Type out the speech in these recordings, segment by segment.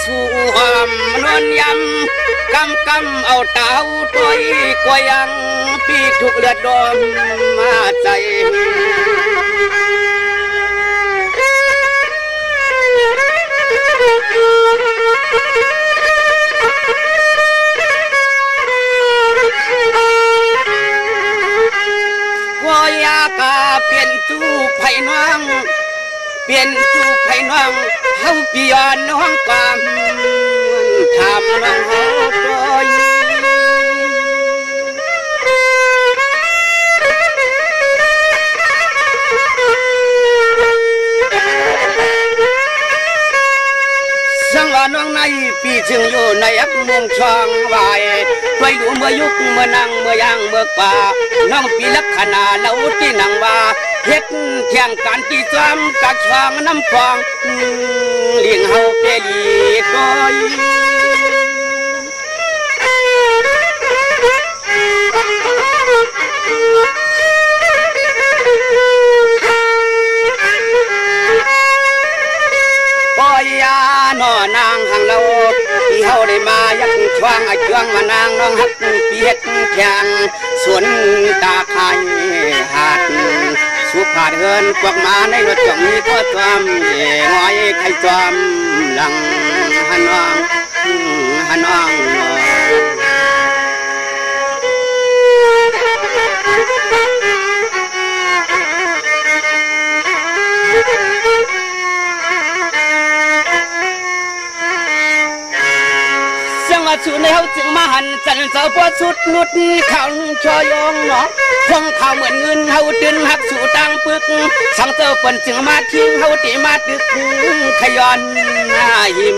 สู่หอมนวลยำกำเอาเต้าต้อยกว่ายังปีทุกเลือดดอมมาใจว่ายากาเปลี่ยนจูไผน้องเปลี่ยนจูไผน้องเฮาเปลี่ยนน้องกามทำน้องเฮาต้อยสังวาน้องในปีจึงอยู่ในอักมงช่องวายไว้อยู่เมื่อยุคเมื่อนั่งเมื่อย่างเมื่อป่าน้องปีลักษณะเล่าที่นั่งว่าเฮ็ดเที่ยงการที่ซ้ำกักช่องน้ำฟองเลี้ยงเฮาเปรีต้อยยานอนางหังเราที่เฮาได้มายักช่วงไอ้เครื่องมานางน้องฮักปีเฮ็ดแข่งสวนตาไข่หาดสุภาพเฮินพวกมาในรถจงมีก็จอมงอยไข่จอมหลังหนองสู่ในเฮาจึงมาหันจันเสาบ่สุดนุดข้างชอยองเนาะคงข้าวเหมือนเงินเฮาตื่นฮักสู่ตังปึกสังเตอเปิ้นจึงมาทิ้งเฮาติมาตึกขย้อนหน้าหิม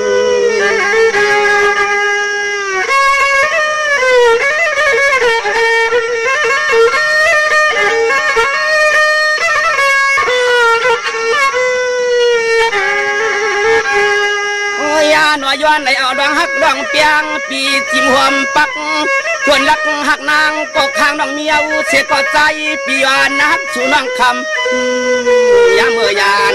หน่วยย้อนในเอาดองฮักดองเปียงปีจิมหวมปักชวนรักหักนางก็ข้างดองเมียวเสียก็ใจปีวานนักสู่น้องคำยามเมื่อยาน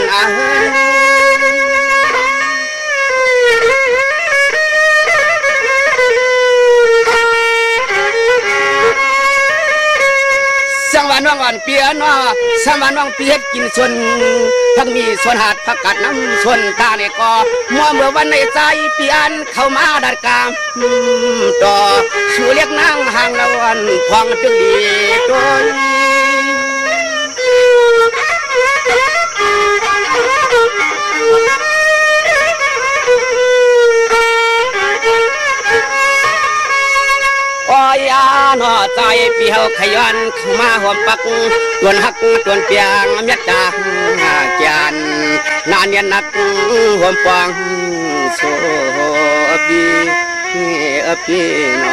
สังวานน้องอ่อนเปียนว่าสังวานน้องเปียดกินส่วนทั้งมีส่วนหาดผักกาดน้ำส่วนตาในกอมัวเมื่อวันในใจเปียนเข้ามาดัดกามต่อสู่เรียกนางห่างละวันพองจึงดีต้นยาหน่อใจปีเฮาขย้อนเข้ามาหอมปักตวนฮักตวนเปียงเมียดาจานนานยันนักหอมปังโซบีปีน้อ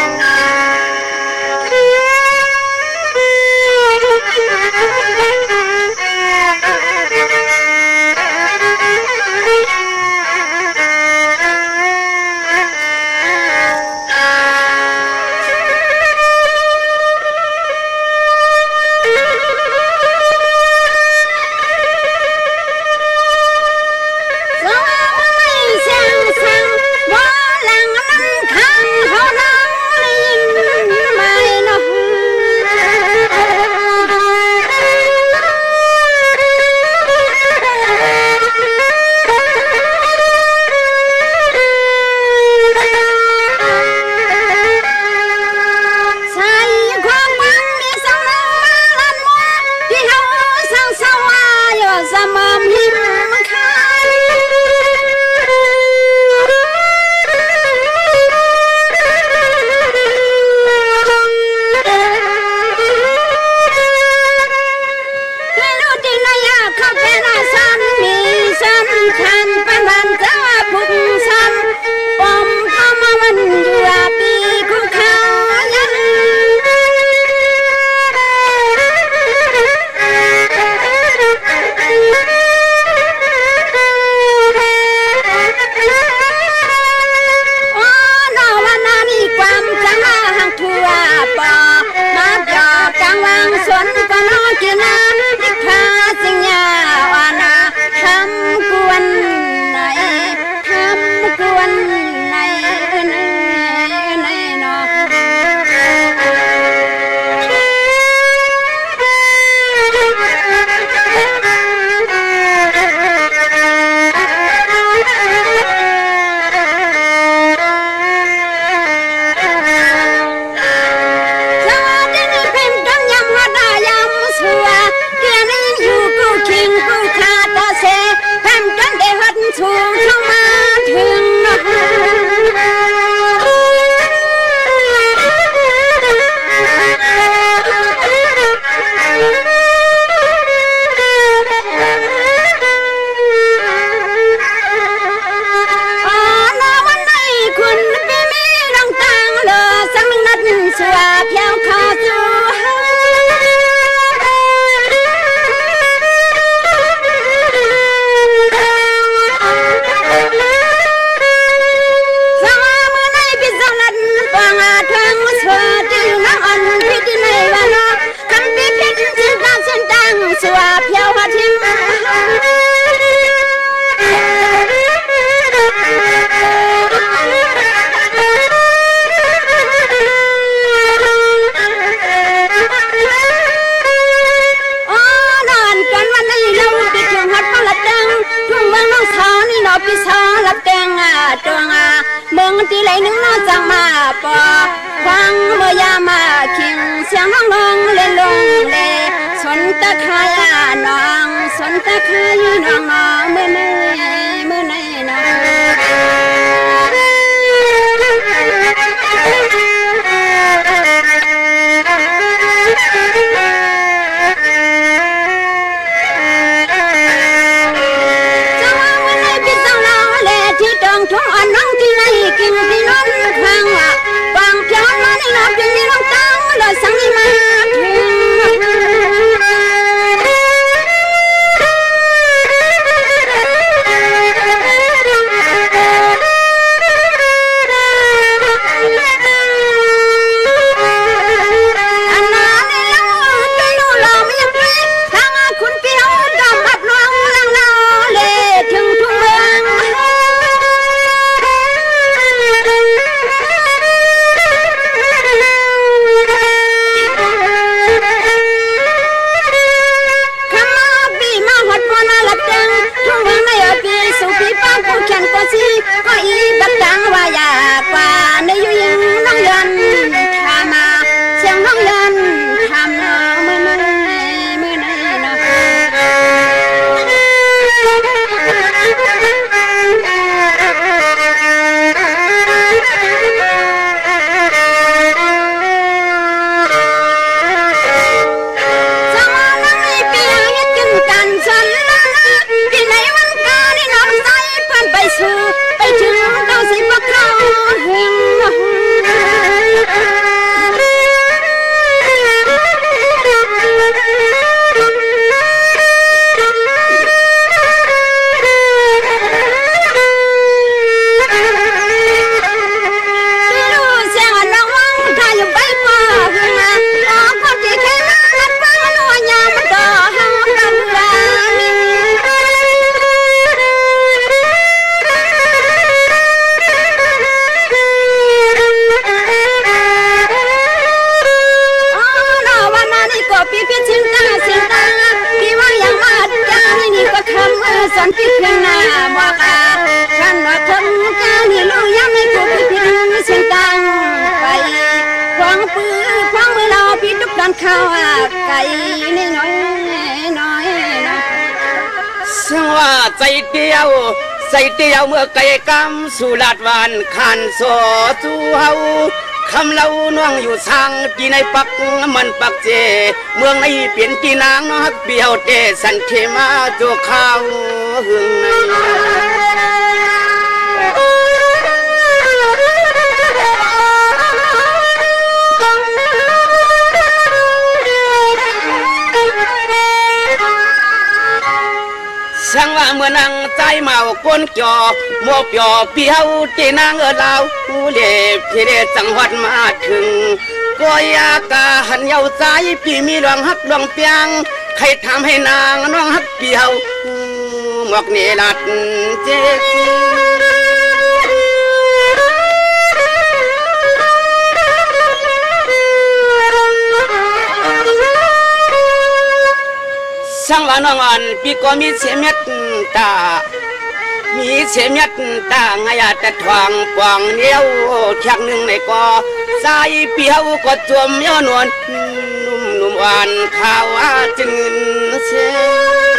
ง我จังมาปอฟังเมื่อยามาคิงเสียงน้องลงเล่นลงเลสนตะคายน้องสนตะคายน้องน้องมื้อไหนน้องทุ่งอ่อนน้องที่ไหนกินที่นอนข้างว่าบางเพียงน้องในนอนเพียงนี้น้องตั้งแล้วสังนี้มาถึงอันนั้นในเล่าใจนู้เราไม่ยังไปทางคุณเปียวดำบัดลวงลังลาเลถึงทุ่งเมืองก็อีบักดังว่าอยากว่าในอยู่ยิงน้องยันทามาเสียงน้องยันทำน้องมื้อไหนเนาะจังว่าน้องมีเปียกกินกันฉันที่ไหนวันกานี่น้องใจเพิ่นไปสู่ไปถึงเต้าสิบ่เข้าเฮงสอนพี่เพียงหน้าบอกฉันว่าคนกานี่รู้ยังไม่กูพี่เพียงเสียงดังไปควงปืนควงมือเราพี่ทุกตอนเข้าไก่น้อยเสียงว่าใจเดียวเมื่อไก่กำสุราษฎร์วันคันโซจูเฮาคำเล่าน้องอยู่ทางที่ในปักมันปักเจเมืองในเปลี่ยนที่นางน้องฮักเปียวเตสันเทมาโจข้าวหึงในสังว่าเมื่อนางใจเมาก้นจอมัวเปียวเปียวที่นางลาวเล่พี่เดจังหวัดมาถึงก็อยากหันเยาใจพี่มีดวงฮักดวงเปียงใครทำให้นางน้องฮักเปียวหมวกเนรัดเจ๊สังว่าน้องอ่อนพี่ก็มีเสียเม็ดตาไงแต่ทองปองเดียวชักหนึ่งในก็สายเปียวก็จวมย้อนวนนุ่มหวานข้าวจึงเสีย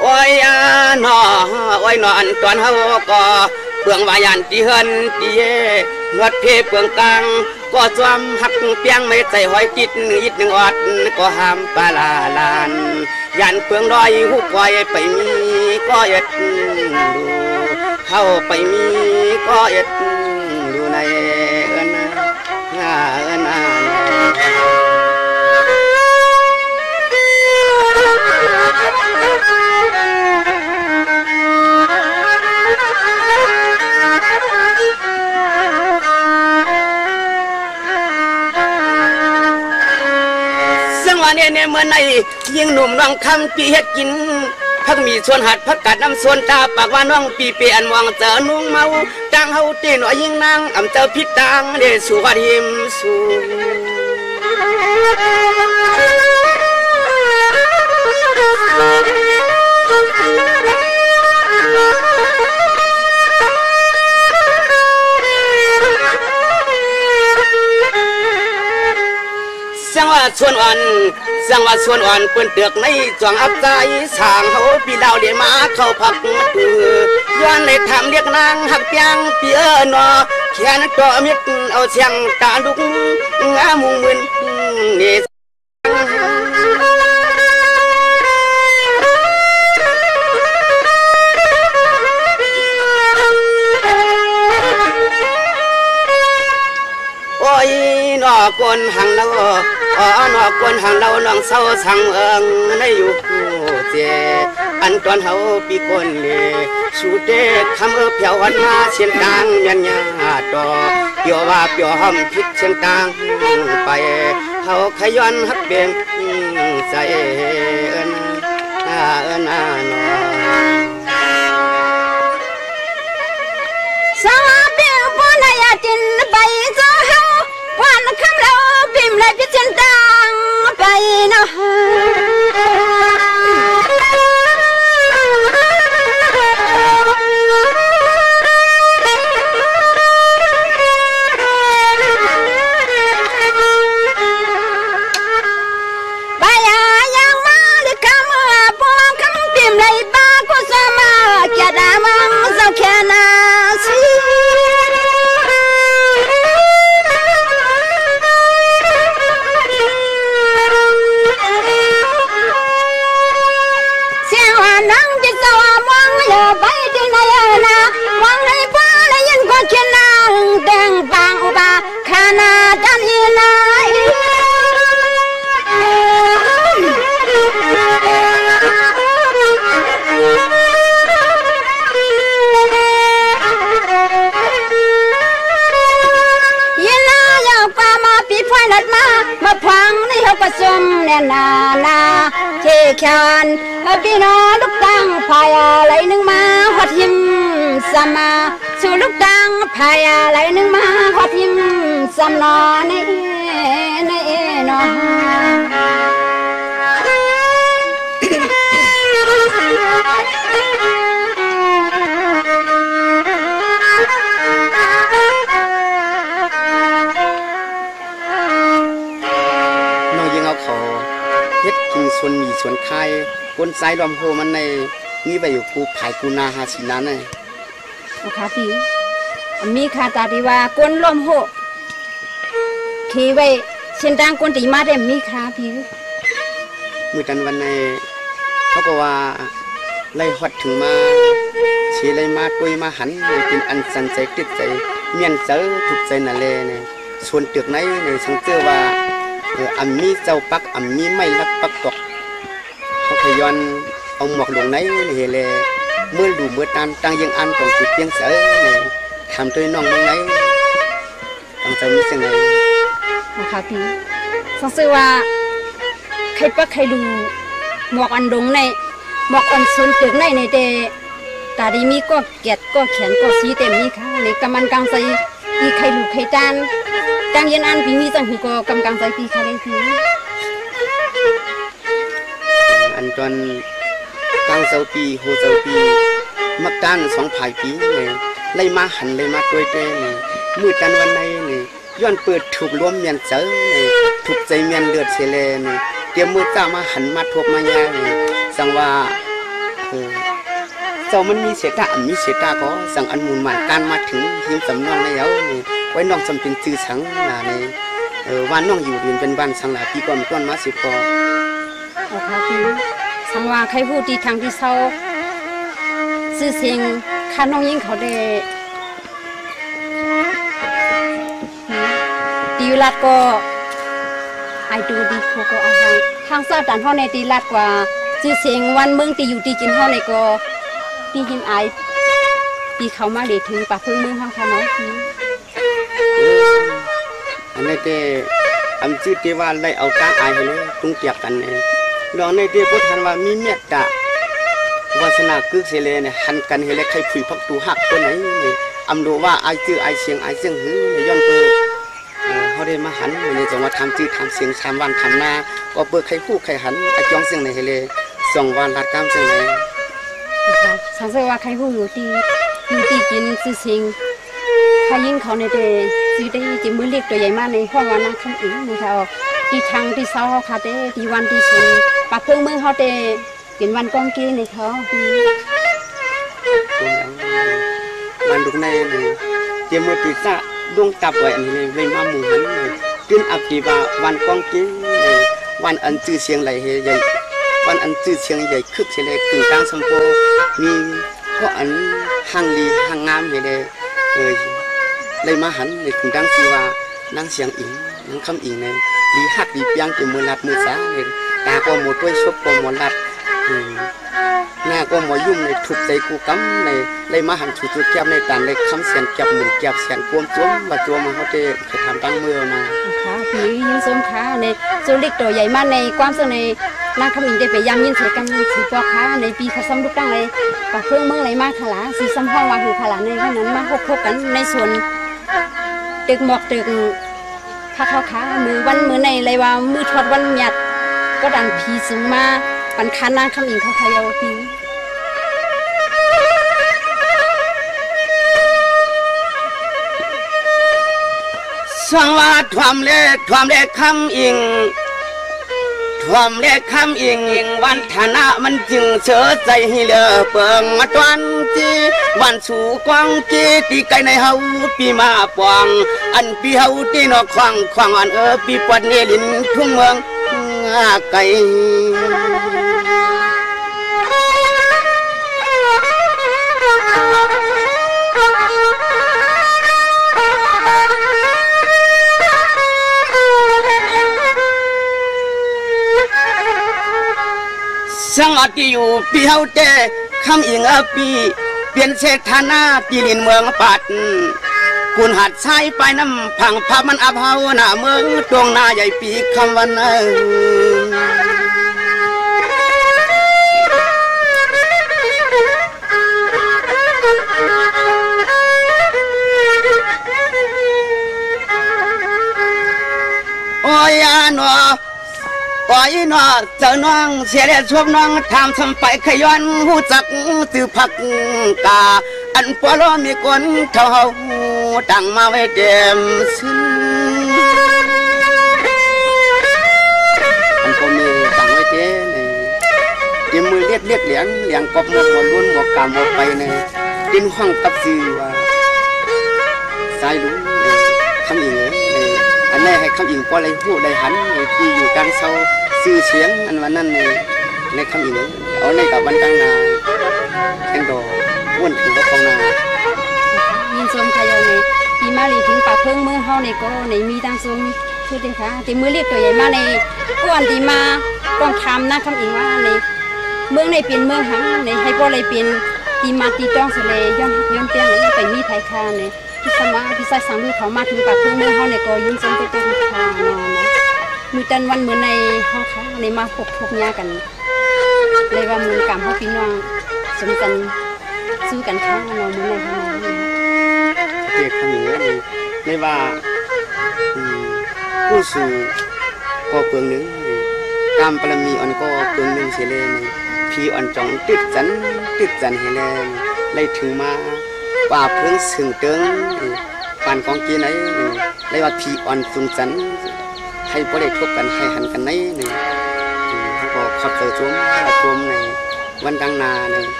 โอ้ยนอนตอนเฮาก็เปลืองวายันที่เฮินที่นวดเพเปลืองกลางก็จวมหักเปียงไม่ใจหอยจิตยิดหนึ่งอดก็ห้ามปลาลานยันเปลืองร้อยหุบไว้ไปมีก็ยัดดูเข้าไปมีก็ยัดดูในเอิ้นเนี่ยเมื่อในยิ่งหนุ่มน้องคำปีเฮ็ดกินพักมีส่วนหัดพักกัดน้ำส่วนตาปากว่าน้องปีเปลี่ยนมองเจอนุ่งเมาจังเฮาตีหน่อยยิ่งนางอำเจอพิษดังเดสู่วัดหิมสู่ สังว่าส่วนอ่อนสังว่าส่วนอ่อนเปิ้นเตือกในจวงอับใจสร้างเฮาพี่ดาวได้มาเข้าพักตือย้อนได้ทำเรียกนางหักเปียงเปียนอแค่นั้นก็มิดเอาเสียงตาดุกงามุงมึนนี่โอ้ยนอกนหังเรานอกนหังเราน้องเศร้าสังในอยู่เจอันตอนเฮาปีก้นเลยสูเด็กคำเพียววันมาเสียงดังยันยาดอเปียวว่าเปียวห้ำพิษเสียงดังไปเฮาขย้อนฮักเบงใจเอิ้นนอสาวเปียวปนายาตินไปเจ้าเฮาวันคำเราพิมพ์เลยพิษเสียงดังไปเนาะประสมแน่นาเทแคนพี่น้องลูกตังพายอะไรนึงมาฮอดหิมสมาสู่ลูกตังพายอะไรนึงมาฮอดหิมสำนอนี่เนาะส่วนมีส่วนคายก้นซ้ายรวมโฮมันในนี่ไปอยู่กูภายกูนาหาสินั้นน่ะโอคาติมีคาตาที่ว่าก้นรวมโฮขี่ไว้เส้นทางก้นตีมาได้มีคาพี่มื้อนั้นวันในเขาก็ว่าไล่ฮอดถึงมาสิไล่มาตุยมาหันเป็นอันสันใจติดใจเมียนเซอถูกใจนั่นแลนี่ส่วนตึกไหนในสังเจอว่าอันมีเจ้าปักอันมีไม่รับปักตกเขาขย้อนเอาหมอกลงไหนเฮเลเมื่อดูเมื่อตามตั้งยังอันต้องจุดเพียงเสยทำตัวน้องเมืองไหนต้องจะมีสิ่งไหนนะคะพี่สังเกตว่าใครปักใครดูหมอกอันดงในหมอกอันส่วนตึกในในเตตาดีมีก็เกียดก็แขนก็สีเต็มมีค่ะในกำมันกลางใส่อีใครดูใครจานจังยันอันปีมีจังหือก็กำกังใจปีค่ะเลยพี่อันตอนกลางเสาปีโหเสาปีมักการ2 ภายปีนี่ไล่มาหันเลยมาตัวเต้นี่มื้อจันวันไหนนี่ย้อนเปิดถูกรวมเมียนเจอนี่ถูกใจเมียนเลือดเสเลนี่เตรียมมือจ้ามาหันมาทบมาแย่นี่สังว่าเจ้ามันมีเสียกะมีเสียกะก็สังอันมูลหมายการมาถึงหิมสำนองแล้วนี่ไว้น้องจำเป็นชื่อสังน่ะนี่ว่าน้องอยู่เรียนเป็นบ้านสังหลายปีก่อนต้นมา10กว่าโอเคพี่สังว่าใครพูดที่ทางที่เศร้าซื่อเสียงค่าน้องยิ่งเขาได้ตีรัดก็ไอดูดีโคก็อาทางเศร้าดันเฮาในตีรัดกว่าชื่อเสียงวันเมืองตีอยู่ตีกินเฮาในก็ตีหินไอตีเขามาเลยถึงปากพึ่งเมืองเฮาค่ะน้องพี่อันนี้เตอำจื้อที่ว่าได้เอาตั้งอายให้เลยตุ้งเตียกกันเนี่ยลองในเตพุทธันว่ามีเมตตาวาสนาคือเสเลเนี่ยหันกันให้เลยใครผุยพักตูหักตัวไหนนี่อำดูว่าอายจื้ออายเสียงอายเสียงหือย้อนเปิดเขาได้มาหันในจังหวัดทำจื้อทำเสียง3 วันทำนาก็เปิดใครคู่ใครหันอาจ้องเสียงในให้เลย2 วันรัดกามเสียงไหนสังเกตว่าใครผู้อยู่ตีกินซื้อเสียงใครยิ่งเขาในเตซื้อได้จิมือเล็กตัวใหญ่มากในห้องวันนั้นคำอีกนะคะ ที่ทางที่เศร้าเขาเต้ที่วันที่สุดปากเพิ่งเมืองเขาเต้เป็นวันกองกี้ในเขาวันดุกในเลยเจียมติสะดวงตับไว้อันนี้เลยมาหมู่มันเลยขึ้นอับปีว่าวันกองกี้เลยวันอันจืดเสียงไหลเฮใหญ่วันอันจืดเสียงใหญ่คึกเฉลยกึ่งกลางสมโภมีก็อันห่างลีห่างงามเลยเลยมาหันเลยกึ่งกลางสีว่านั่งเสียงอิงนั่งคำอิงเลยลีหักลีเปียงเจียมมือลัดมือสาเลยตาก็หมดด้วยชกก็หมดลัดหน้าก็หมอยุ่มในถูกใจกูกำในเลยมาหันถูกแก้มในตาในคำเสียงแก้มหมุนแก้มเสียงกวมตัวมาตัวมันเขาจะเคยทำตั้งมือมาค่ะพี่ยินสมค่ะในโจลิกตัวใหญ่มากในความสนในนางขมิ้นได้ไปยามยินเสียกันสีปอค่ะในปีขซ้ำลูกตั้งเลยปากเพื่องเมืองไหลมากขลาสีซ้ำห้องวางคือขลาในขนั้นมาพบกันในส่วนตึกหมอกตึกพักเขาขามือวันมือในเลยว่ามือทอดวันหยัดก็ดันพีสูงมาปันคันนางขมิ้นเขาขยาวปีสังว่าความเล็กคำอิงความเล็กคำอิงวันฐานะมันจึงเสือใจให้เลือเปิงมาตวันจีวันสู่กวางจีตีไกในเฮาปีมาปวงอันปีเฮาตีนอกควางอันปีปวดเนลินทุ่งเมืองไกสังอติอยู่ปีเฮาเตคำอิงปีเปลี่ยนเสกฐานะปีลินเมืองปัดกุนหัดใช้ไปน้ำพังพามันอับเฮาหน้าเมืองตวงหน้าใหญ่ปีคำวันโอ้ยานอปล่อยนอเจ้าน้องเสียเรียชบน้องทำไปขย้อนหูจักตือผักกาอันปลอมีคนเท่าตั้งมาไว้เต็มซึ้งอันก็มีตั้งไว้เต็มเต็มมือเลียดเหลียงกบหมดล้วนหมดกามหมดไปเนี่ยดินห้องกับจือว่าสายรู้คำอิงอันนี้ให้คำอิงก็เลยพูดได้หันที่อยู่กลางเสาสื่อเสียงอันวันนั้นในคำอิงเอาในกับวันกลางนาแข่งดอว้วนถึงกับฟองนายินชมขยในปีมาลีถึงปากเพิ่งเมืองเฮาในก็ในมีตั้งชมคือเด็กค่ะที่มือเรียกตัวใหญ่มาในก้อนที่มาต้องทำนะคำอิงว่าในเมืองในเปลี่ยนเมืองหังในให้ก็เลยเปลี่ยนตีมาตีต้องเสลยย้อนเปียงเลยไปมีไทยคาในพิสมาพิสัยสังลูกเขามาถึงปากเพิ่งเมืองเฮาในก็ยินชมไปตัวคานอนนะมีจันวันเหมือนในเฮาค่ะในมาพกยากันเลยว่ามือกำเขาพี่น้องสมกันสู้กันข้างนอนเหมือนในข้างนอนเด็กคำอย่างนี้ในว่าผู้สู่ก็เปลืองหนึ่งตามปรมีอ่อนก็เปลืองหนึ่งเสียเลยพี่อ่อนจองติดจันเฮเลนเลยถึงมาว่าเพิ่งสึงเติงปานของกีไหนเลยว่าพี่อ่อนสุงจันให้บริโภคกันให้หันกันไหนนี่เขาก็ขับเสือชมในวันดังนาใน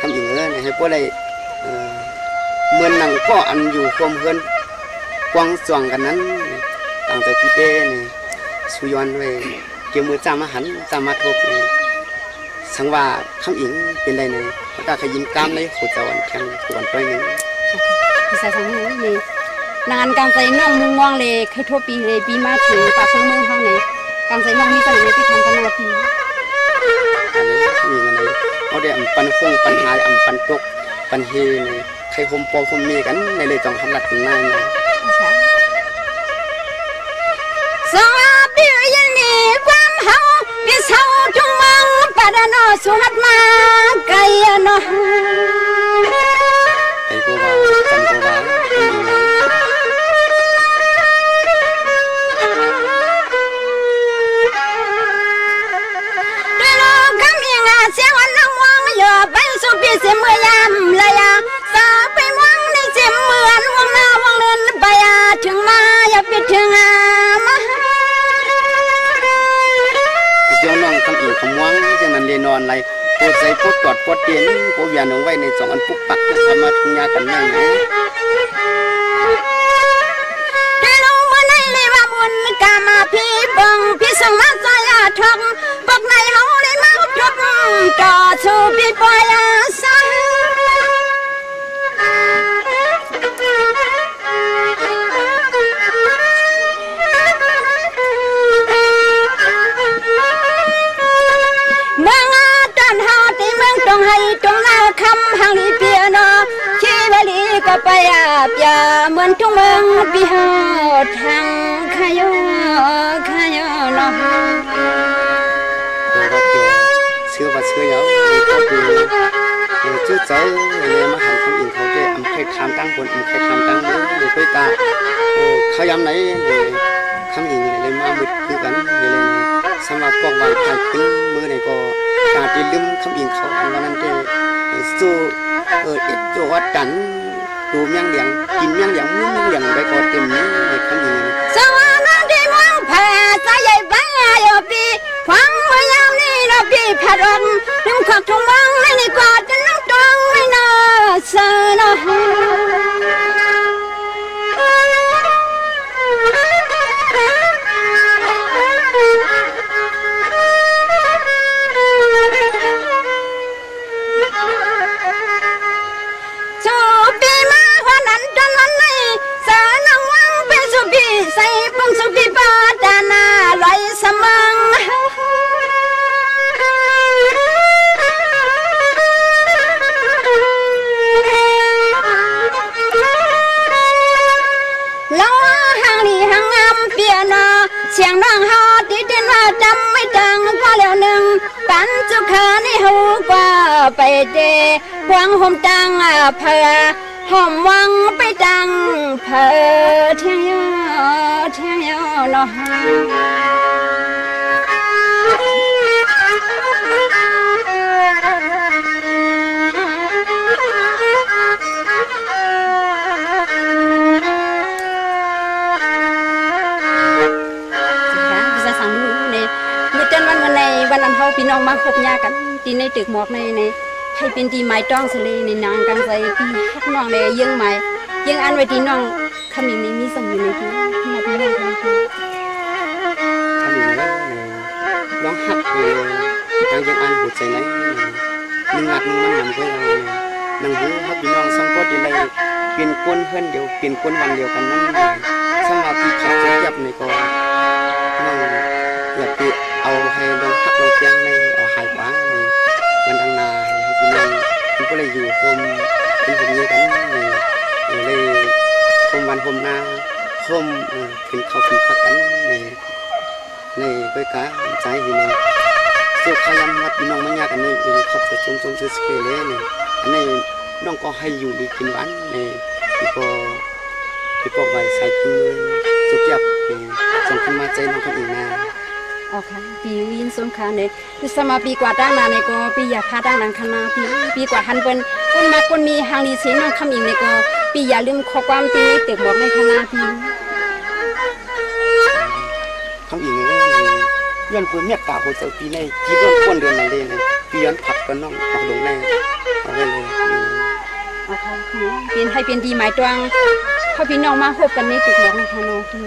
ทำอย่างเงี้ยให้พวกได้เมื่อนังก็อันอยู่ความเพื่อนกวางส่วงกันนั้นต่างจากพี่เต้นี่สุยอนเลยเกี่ยวมือจามาหันจามาทบสังว่าคำอิงเป็นไรเนี่ยก็ขยิมกล้ามเลยขุดตะวันแข็งขวนไปหนึ่งพี่สายสังนี่นานการใส่น้องมุงมองเลยเคยทั่วปีเลยปีมาถึงปากเมืองเฮาเนี่ยการใส่น้องมีตั้งแต่ที่ทำกันมาปีอันนี้มีอะไรเขาได้ปันฟงปันหายปันตกปันเฮเนี่ยใครคมปอคมมีกันในเลยต้องทำหลักถึงนายนะสวัสดียันนี่ความเฮาเป็นเฮาจุงมังปะดานอสุนัดมาไกลนอไอ้กูว่าจำกูว่าเสียงวันนั่งมองอยู่ไปสุปีเสียเมื่อยามเลยสาวไปมองในเสียเหมือนวงหน้าวงเดินไปถึงมาอย่าไปถึงมา ยวน้องคำอิงคำวังจังนั้นเลยนอนไหลโปดใจโปดตอดโปดเตียนโปดเวียนเอาไว้ใน2อันปุกปักทำมาทุงยากันแม่นะกามาพี่เบิ่งพี่สมัครใจทองปกในเฮาได้มาทุกต่อสู้พี่ปอยสังเมืองต้นเฮาที่เมืองต้องให้ตรงนาคำหังลีเปียโนชีวลีก็ไปอย่าเหมือนทุกเมืองพี่เฮาทางขยอเนาะเชื่อว่าเชื่อแล้วก็คือชื่อใจเลยมาหันคำอิงเขาได้อำเคยทำตั้งบนอำเคยทำตั้งบนหรือเคยตาเขาย้ำไหนคำอิงเลยมาบึดคือกันเลยสำหรับพวกวันไทยขึ้นมือไหนก็การที่ลืมคำอิงเขาวันนั้นได้สู้เอ็ดโจวัดกันดูเมี่ยงเหลียงกินเมี่ยงเหลียงมื้อเมี่ยงเหลียงไปก็เต็มนี้คำอิงสวรรค์ที่มองแผ่ใจใหญ่บ้าอยู่ปีฟังเมื่อยามนี้เราพี่ผัดวันลืมขับทุ่งวังไม่ในกว่าจะน้ำตรงไม่น่าเสือนะใส่ปงสุพิปาดานาลอยสมังล้อหางลีหางงามเปียโนเสียงร้องฮอดีดินว่าจำไม่ดังก็แล้วหนึ่งปันจุคาในหูกว่าไปเดพวงห่มตังเพอหอมวังไปดังเพอเทียงยอเนาะวันลำเฮาพี่น้องมาคบญากันที่ในตึกหมอกในให้เป็นที่ไม้ต้องสะเลในนางกันใจพี่ฮักน้องในยังไม้ยังอันไว้ที่น้องคำนี้มีส่งอยู่ในที่มาพี่น้องกันคือคำนี้น้องฮักยังอันหัวใจไหนมึงหักมึงมันนำไปเรานังหูฮักพี่น้องสังพอดีเลยเปลี่ยนคนเพื่อนเดียวเปลี่ยนคนวันเดียวกันนั้นสำหรับพี่ขับจะยับในก็น้องอยากที่เอาให้ลงฮักลงเตียงในเอาหายกว่าวันทางนาให้พี่น้องมันก็เลยอยู่ผมเป็นผมนี้กันเลยผมวันผมนาผมเป็นเขาเป็นพักกันในด้วยกาใจพี่น้องสุขยำวัดพี่น้องมันยากกันนี่ขอบจะชมซื้อสเกลเลยเนี่ยอันนี้น้องก็ให้อยู่ดีกินหวานเนี่ยพี่ก็ไว้ใส่ขึ้นมือสุกยับส่งขึ้นมาใจน้องคนอื่นนะอ๋อค่ะปีวินสงครามเนี่ยคือสมาปีกว่าด้านนาในก็ปีอยากพาด้านหลังคณะปีกว่าหันเป็นคนมาคนมีหางดีเสียงน้องคำอีกในก็ปีอย่าลืมข้อความตีเต็มบอกในคณะพี่คำอีกเนี่ยย้อนเพื่อเมียกาหัวใจปีในที่เริ่มต้นเดือนนั้นเลยนะปีย้อนผักกันน้องผักลงในเอาไว้เลยอ๋อค่ะเป็นให้เป็นดีหมายตวงเขาพี่น้องมาพบกันในตึกบอกในคณะพี่